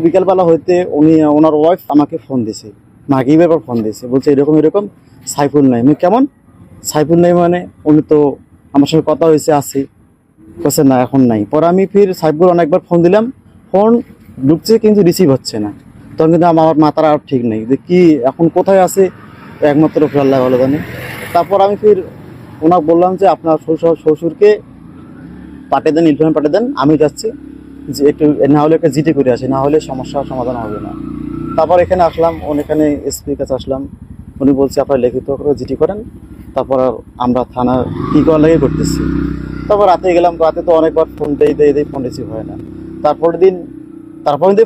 বিকালবেলা হইতে ওনার ওয়াইফ আমাকে ফোন দিছে, মাগিব এবার ফোন দিয়েছে, বলছে এরকম এরকম সাইফুল নাই। আমি কেমন সাইফুল নাই মানে? উনি তো আমার সঙ্গে কথা হয়েছে আসি, বলছে না এখন নাই। পরে আমি ফির সাইফুল অনেকবার ফোন দিলাম, ফোন ঢুকছে কিন্তু রিসিভ হচ্ছে না। তখন কিন্তু আমার মাথার আর ঠিক নেই যে কি এখন কোথায় আছে, একমাত্র আল্লাহ ভালো জানে। তারপর আমি ফির ওনাকে বললাম যে আপনার শ্বশুরকে পাঠিয়ে দেন, ইলফান পাঠিয়ে দেন, আমি যাচ্ছি যে একটু না হলে একটা জিটি করে আসি, না হলে সমস্যার সমাধান হবে না। তারপর এখানে আসলাম, এখানে এসপির কাছে আসলাম, উনি বলছে আপনার লিখিত করে জিটি করেন, তারপর আমরা থানা কী করার লাগে করতেছি। তারপর রাতে গেলাম, রাতে তো অনেকবার ফোন দেই ফোন রিসিভ হয় না। তারপর দিন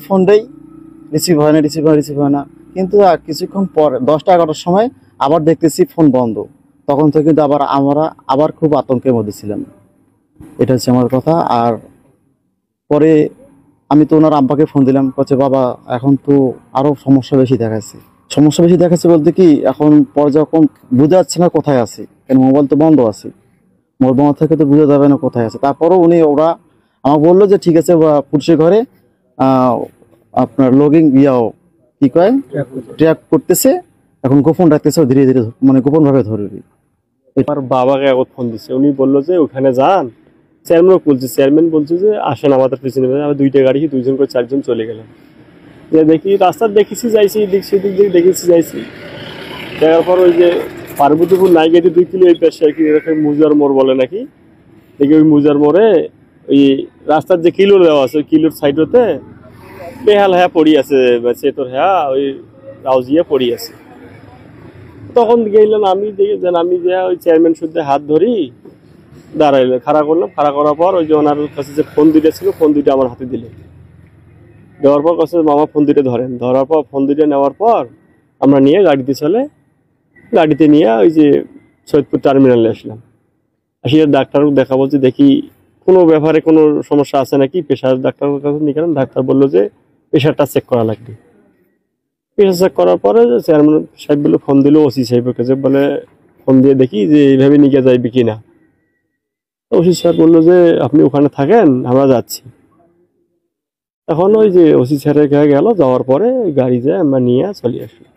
ফোন দেই, রিসিভ হয় না। কিন্তু কিছুক্ষণ পর 10টা-11টার সময় আবার দেখতেছি ফোন বন্ধ। তখন থেকে কিন্তু আমরা আবার খুব আতঙ্কের মধ্যে ছিলাম। এটা হচ্ছে আমার কথা। আর পরে আমি তো ওনার আব্বাকে ফোন দিলাম, বলছে বাবা এখন তো আরো সমস্যা বেশি দেখাচ্ছে বলতে কি এখন যখন বোঝা যাচ্ছে না কোথায় আছে, কারণ মোবাইল তো বন্ধ আছে, মোবাইল থেকে তো বোঝা যাবে না কোথায় আছে। তারপরও ওরা আমাকে বললো যে ঠিক আছে পুলিশের ঘরে আপনার লগিং কি কয় ট্র্যাক করতেছে, এখন গোপন রাখতেছে, ধীরে ধীরে মানে গোপন ভাবে ধরবি। আমার বাবাকে একবার ফোন দিচ্ছে, উনি বললো যে ওখানে যান। চেয়ারম্যান বলছে যে আসেন আমাদের পিছনে। আমি 2টা গাড়ি, 2জন করে 4জন চলে গেলাম। যে দেখি রাস্তা দেখেছি যাইছি, সেদিক দিয়ে দেখেছি যাইছি। দেখার পর ওই যে পার্বতীপুর নাই গেটে 2 কিলো এই পাশে কি এরকম মুজার মোড় বলে নাকি, দেখি ওই মুজার মোড়ে ওই রাস্তার যে কিলোর দেওয়া আছে, ওই কিলোর সাইড হতে বেহাল হ্যাঁ পড়ি আছে, চেতর হ্যাঁ ওই রাউজিয়া পড়ি আছে। তখন গেলাম আমি, দেখি যেন আমি যে ওই চেয়ারম্যান শুদ্ধে হাত ধরি দাঁড়াইলে খাড়া করলাম। খাড়া করার পর ওই যে ওনার কাছে যে ফোন 2টা ছিল, ফোন 2টা আমার হাতে দিলে। দেওয়ার পর কাছে মামা ফোন 2টা ধরেন। ধরার পর ফোন 2টা নেওয়ার পর আমরা নিয়ে গাড়িতে নিয়ে ওই যে সৈয়দপুর টার্মিনালে আসলাম। আসি ডাক্তারও দেখা, বলছে দেখি কোনো ব্যাপারে কোনো সমস্যা আছে নাকি, প্রেশার ডাক্তারের কাছে নিয়ে গেলাম। ডাক্তার বললো যে প্রেশারটা চেক করা লাগবে। প্রেশার চেক করার পরে চেয়ারম্যান সাহেব বলে ফোন দিল ওসি সাহেবের কাছে, বলে ফোন দিয়ে দেখি যে এইভাবে নিয়ে যাইবে কিনা। ওসি স্যার বললো যে আপনি ওখানে থাকেন, আমরা যাচ্ছি। তখন ওই যে ওসি স্যারের কাছে গেল, যাওয়ার পরে গাড়ি যায় আমরা নিয়ে চলে আসলাম।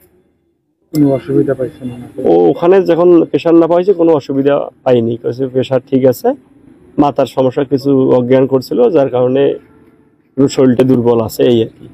কোনো অসুবিধা পাইছে না? ও ওখানে যখন প্রেশার না পাইছে কোনো অসুবিধা পাইনি, প্রেশার ঠিক আছে, মাথার সমস্যা কিছু অজ্ঞান করছিল, যার কারণে শরীরটা দুর্বল আছে, এই আর কি।